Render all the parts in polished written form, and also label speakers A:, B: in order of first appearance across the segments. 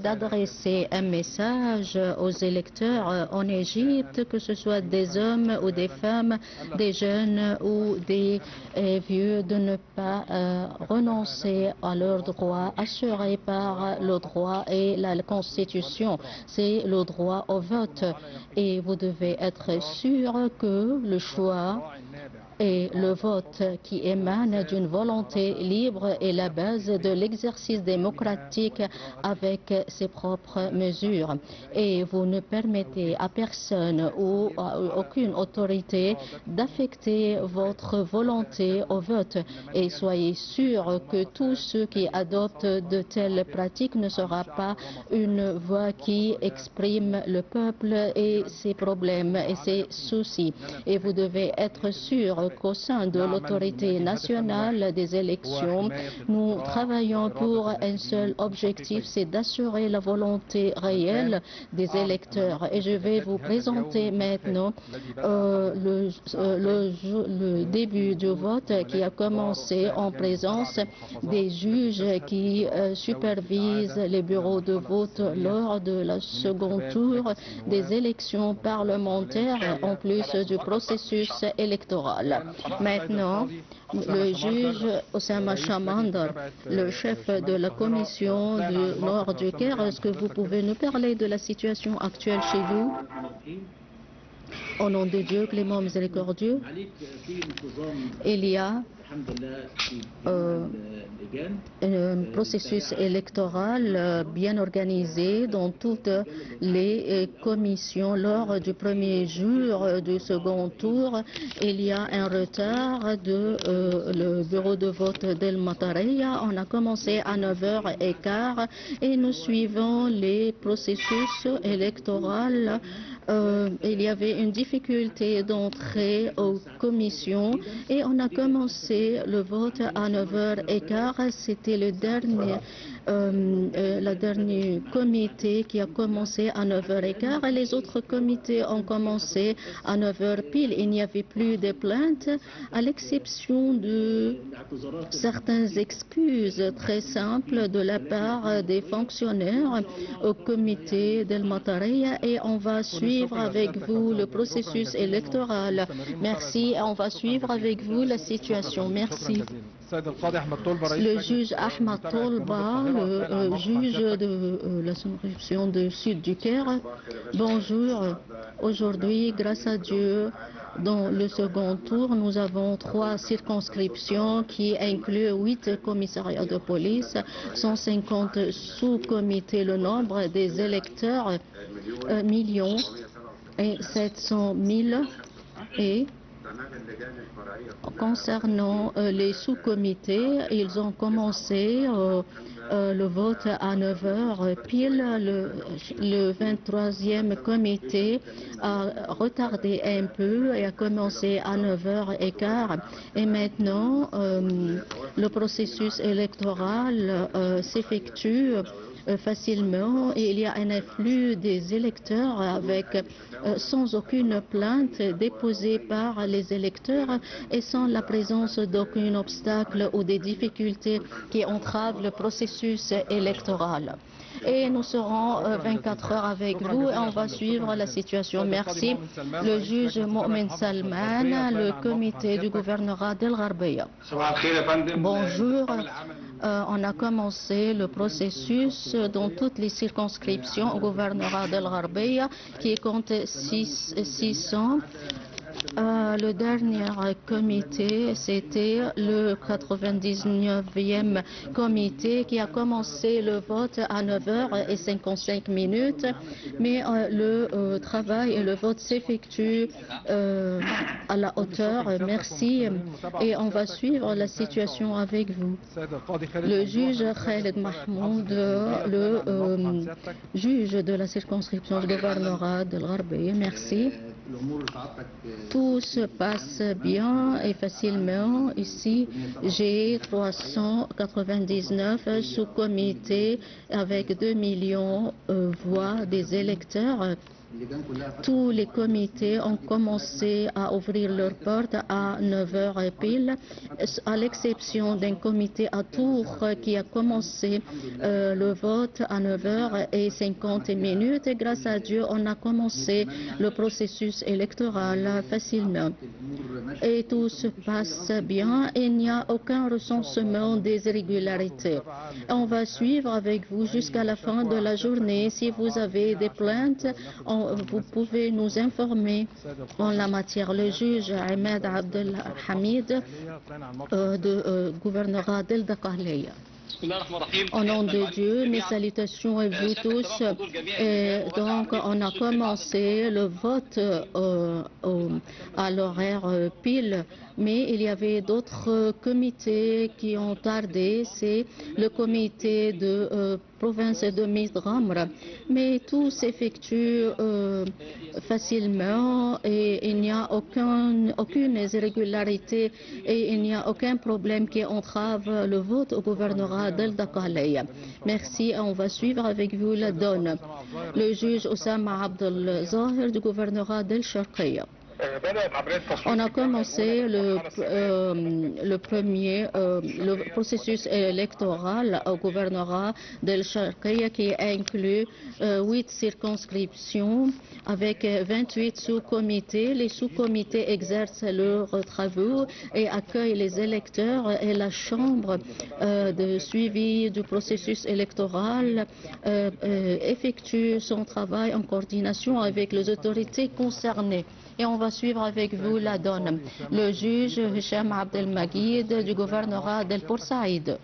A: d'adresser un message aux électeurs en Égypte, que ce soit des hommes ou des femmes, des jeunes ou des vieux, de ne pas renoncer à leurs droits assurés par le droit et la Constitution. C'est le droit au vote. Et vous devez être sûr que le choix et le vote qui émane d'une volonté libre est la base de l'exercice démocratique avec ses propres mesures. Et vous ne permettez à personne ou à aucune autorité d'affecter votre volonté au vote. Et soyez sûr que tous ceux qui adoptent de telles pratiques ne sera pas une voix qui exprime le peuple et ses problèmes et ses soucis. Et vous devez être sûr qu'au sein de l'autorité nationale des élections, nous travaillons pour un seul objectif, c'est d'assurer la volonté réelle des électeurs. Et je vais vous présenter maintenant le début du vote qui a commencé en présence des juges qui supervisent les bureaux de vote lors de la second tour des élections parlementaires, en plus du processus électoral. Maintenant, le juge Oussama Chamandar, le chef de la commission du Nord du Caire, est-ce que vous pouvez nous parler de la situation actuelle chez vous? Au nom de Dieu, clément miséricordieux, il y a un processus électoral bien organisé dans toutes les commissions. Lors du premier jour du second tour, il y a un retard de le bureau de vote d'El Matareya. On a commencé à 9h15 et nous suivons les processus électoraux. Il y avait une difficulté d'entrée aux commissions et on a commencé le vote à 9h15. C'était le dernier comité qui a commencé à 9h15 et les autres comités ont commencé à 9h pile. Il n'y avait plus de plaintes à l'exception de certaines excuses très simples de la part des fonctionnaires au comité d'El Matareya et on va suivre avec vous le processus électoral. Merci. On va suivre avec vous la situation. Merci. Le juge Ahmad Tolba, le juge de la circonscription du sud du Caire. Bonjour. Aujourd'hui, grâce à Dieu, dans le second tour, nous avons 3 circonscriptions qui incluent 8 commissariats de police, 150 sous-comités. Le nombre des électeurs, 1,7 million. Et concernant les sous-comités, ils ont commencé le vote à 9h pile. Le 23e comité a retardé un peu et a commencé à 9h15. Et maintenant, le processus électoral s'effectue facilement et il y a un afflux des électeurs avec sans aucune plainte déposée par les électeurs et sans la présence d'aucun obstacle ou des difficultés qui entravent le processus électoral. Et nous serons 24 heures avec vous et on va suivre la situation. Merci. Le juge Mohamed Salman, le comité du gouvernorat d'El Gharbeya. Bonjour. On a commencé le processus dans toutes les circonscriptions au gouvernorat d'El Gharbeya qui compte 600. Le dernier comité, c'était le 99e comité qui a commencé le vote à 9h55, mais le travail et le vote s'effectuent à la hauteur. Merci et on va suivre la situation avec vous. Le juge Khaled Mahmoud, le juge de la circonscription du gouvernorat de l'Arabie. Merci. Tout se passe bien et facilement. Ici, j'ai 399 sous-comités avec 2 millions de voix des électeurs. Tous les comités ont commencé à ouvrir leurs portes à 9 heures pile, à l'exception d'un comité à Tours qui a commencé le vote à 9h50. Et grâce à Dieu, on a commencé le processus électoral facilement. Et tout se passe bien. Il n'y a aucun recensement des irrégularités. On va suivre avec vous jusqu'à la fin de la journée. Si vous avez des plaintes, vous pouvez nous informer en la matière. Le juge Ahmed Abdelhamid gouvernera d'El-Dakhaliya. Au nom de Dieu, mes salutations à vous tous. Et donc, on a commencé le vote à l'horaire pile, mais il y avait d'autres comités qui ont tardé. C'est le comité de province de Midramr. Mais tout s'effectue facilement et il n'y a aucune irrégularité et il n'y a aucun problème qui entrave le vote au gouvernorat d'El-Dakhaliya. Merci, on va suivre avec vous la donne. Le juge Oussama Abdel Zahir du gouvernorat d'El-Sharqiya. On a commencé le processus électoral au gouvernorat d'El-Sharqiya qui inclut 8 circonscriptions avec 28 sous-comités. Les sous-comités exercent leurs travaux et accueillent les électeurs et la Chambre de suivi du processus électoral effectue son travail en coordination avec les autorités concernées. Et on va suivre avec vous la donne. Le juge Hicham Abdelmagid du gouvernorat d'El Porsaïd.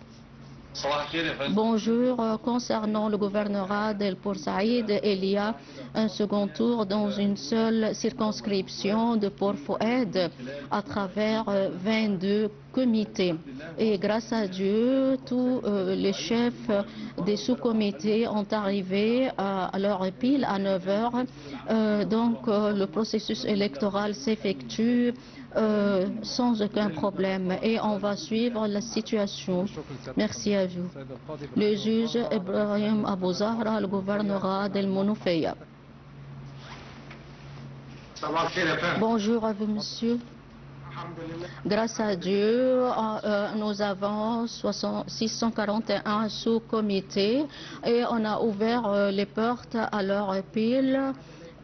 A: Bonjour, concernant le gouvernorat d'El Porsaïd, il y a un second tour dans une seule circonscription de Port Fouad à travers 22 comités. Et grâce à Dieu, tous les chefs des sous-comités ont arrivé à l'heure pile à 9 heures. Donc le processus électoral s'effectue sans aucun problème et on va suivre la situation. Merci à vous. Le juge Ibrahim Abou Zahra, le gouvernorat d'El Mounofeya. Bonjour à vous, monsieur. Grâce à Dieu, nous avons 641 sous-comités et on a ouvert les portes à l'heure pile.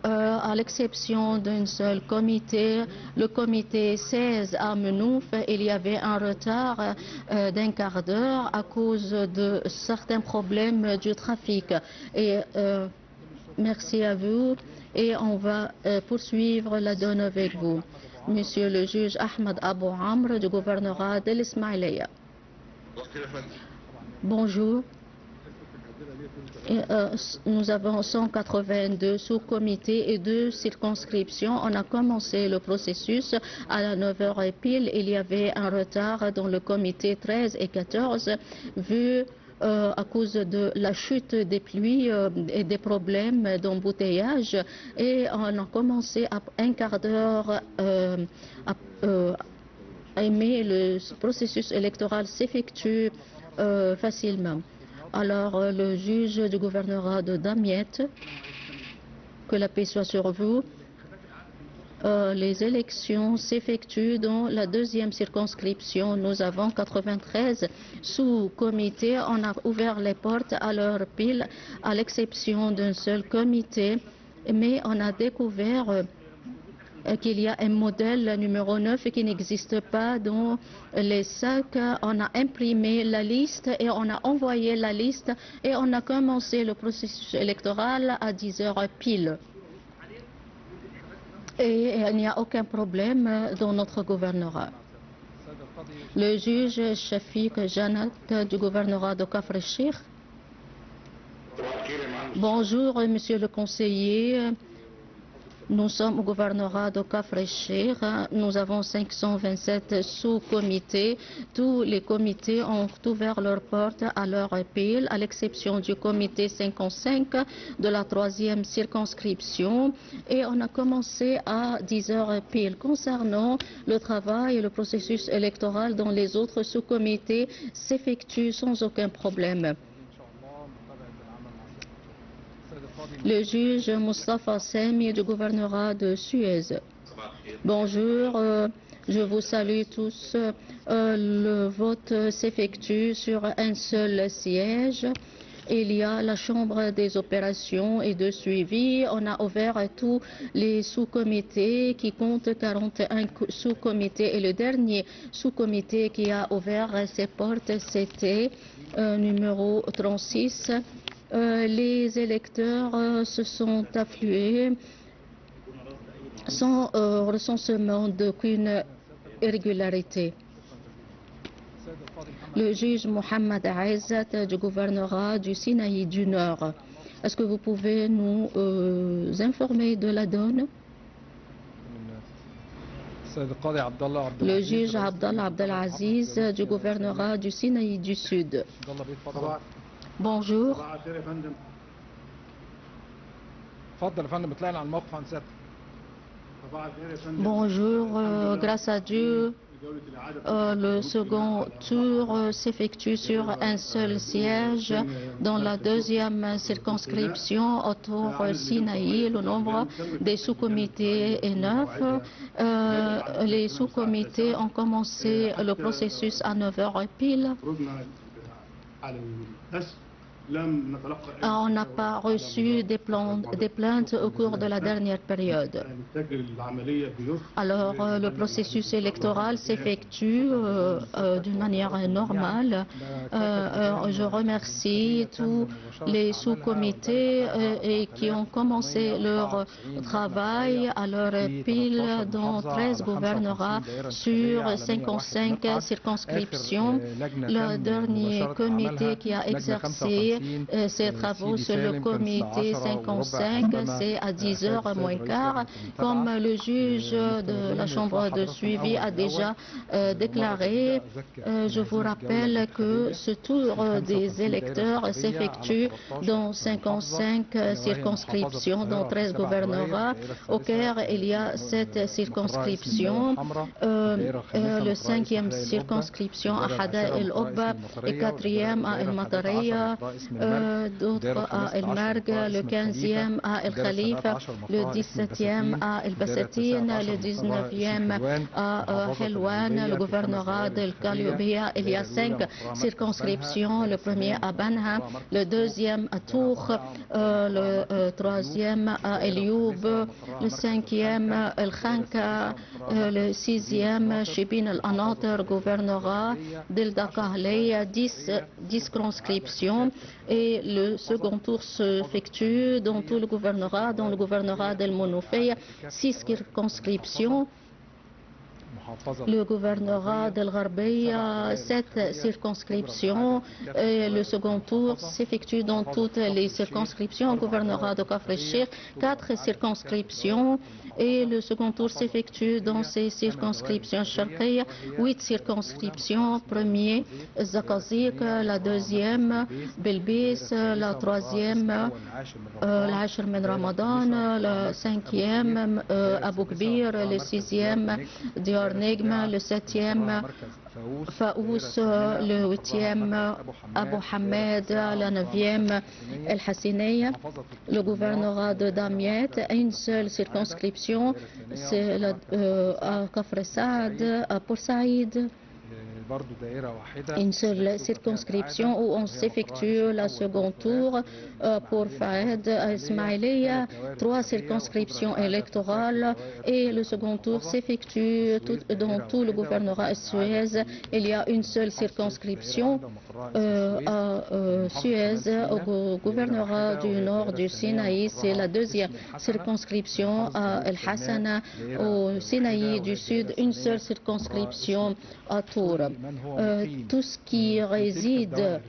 A: À l'exception d'un seul comité, le comité 16 à Menouf, il y avait un retard d'un quart d'heure à cause de certains problèmes du trafic. Et merci à vous et on va poursuivre la donne avec vous. Monsieur le juge Ahmed Abou Amr du gouvernorat de l'Ismaïliya. Bonjour. Nous avons 182 sous-comités et 2 circonscriptions. On a commencé le processus à 9 heures pile. Il y avait un retard dans le comité 13 et 14 vu à cause de la chute des pluies et des problèmes d'embouteillage. Et on a commencé à un quart d'heure mais le processus électoral s'effectue facilement. Alors, le juge du gouvernorat de Damiette, que la paix soit sur vous, les élections s'effectuent dans la deuxième circonscription. Nous avons 93 sous-comités. On a ouvert les portes à l'heure pile, à l'exception d'un seul comité, mais on a découvert qu'il y a un modèle numéro 9 qui n'existe pas dans les sacs. On a imprimé la liste et on a envoyé la liste et on a commencé le processus électoral à 10 heures pile. Et il n'y a aucun problème dans notre gouvernorat. Le juge Shafiq Janat du gouvernorat de Kafr el-Sheikh. Bonjour, monsieur le conseiller. Nous sommes au gouvernorat de Kafr el-Sheikh. Nous avons 527 sous-comités. Tous les comités ont ouvert leurs portes à l'heure pile, à l'exception du comité 55 de la 3e circonscription. Et on a commencé à 10 heures pile. Concernant le travail et le processus électoral dans les autres sous-comités s'effectue sans aucun problème. Le juge Mustafa Sami du gouvernorat de Suez. Bonjour, je vous salue tous. Le vote s'effectue sur un seul siège. Il y a la chambre des opérations et de suivi. On a ouvert tous les sous-comités qui comptent 41 sous-comités. Et le dernier sous-comité qui a ouvert ses portes, c'était numéro 36. Les électeurs se sont afflués sans recensement d'aucune irrégularité. Le juge Mohamed Aizat du gouvernorat du Sinaï du Nord. Est-ce que vous pouvez nous informer de la donne? Le juge Abdallah Abdelaziz du gouvernorat du Sinaï du Sud. Bonjour. Bonjour, grâce à Dieu, le second tour s'effectue sur un seul siège. Dans la deuxième circonscription autour Sinaï, le nombre des sous-comités est 9. Les sous-comités ont commencé le processus à 9h pile. On n'a pas reçu des plaintes au cours de la dernière période. Alors, le processus électoral s'effectue d'une manière normale. Je remercie tous les sous-comités qui ont commencé leur travail à leur pile dans 13 gouvernorats sur 55 circonscriptions. Le dernier comité qui a exercé ces travaux sur le comité 55, c'est à 10h moins quart. Comme le juge de la Chambre de suivi a déjà déclaré, je vous rappelle que ce tour des électeurs s'effectue dans 55 circonscriptions, dans 13 gouvernorats. Au Caire, il y a 7 circonscriptions. Le 5e circonscription à Hada el-Obba et 4e à El-Matariya. D'autres à El Marg, le 15e à El Khalifa, le 17e à El Bassatin, le 19e à Helwan, le gouvernorat d'El Kalioubia. Il y a 5 circonscriptions, le premier à Banha, le deuxième à Tour, le troisième à El Youb, le 5e à El Khanka, le 6e Shibin al-Anatar, gouvernorat d'El Dakahley, 10 circonscriptions. Et le second tour s'effectue dans tout le gouvernorat, dans le gouvernorat d'El Monoufey, 6 circonscriptions. Le gouvernorat d'El Gharbeya, 7 circonscriptions. Et le second tour s'effectue dans toutes les circonscriptions. Le gouvernorat de Kafr el-Sheikh, 4 circonscriptions. Et le second tour s'effectue dans ces circonscriptions. Sharqiya, 8 circonscriptions. Premier, Zakazik, la deuxième, Belbis, la troisième, l'Ashr min Ramadan, le 5e, Abu Kbir, le 6e, Diyar Negma, le 7e, Faous, le 8e, Abu Hamed, la 9e, El Hassiniya. Le gouvernorat de Damiet, une seule circonscription, c'est à Kafr Saad, à Port Saïd. Une seule circonscription où on s'effectue la second tour pour Faed à Ismaïlia, 3 circonscriptions électorales et le second tour s'effectue dans tout le gouvernorat Suez. Il y a une seule circonscription à Suez, au gouvernorat du nord du Sinaï. C'est la deuxième circonscription à El Hassana, au Sinaï du sud, une seule circonscription à Tour. Tout ce qui réside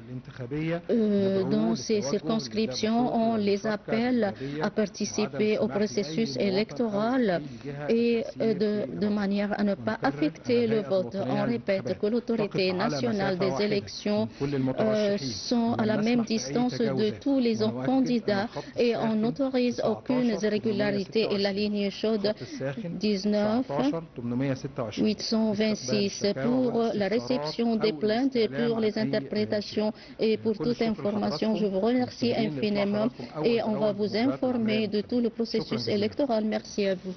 A: dans ces circonscriptions, on les appelle à participer au processus électoral et de manière à ne pas affecter le vote. On répète que l'autorité nationale des élections sont à la même distance de tous les candidats et on n'autorise aucune irrégularité. Et la ligne chaude 19 826 pour la réception des plaintes et pour les interprétations et pour toute information. Je vous remercie infiniment et on va vous informer de tout le processus électoral. Merci à vous.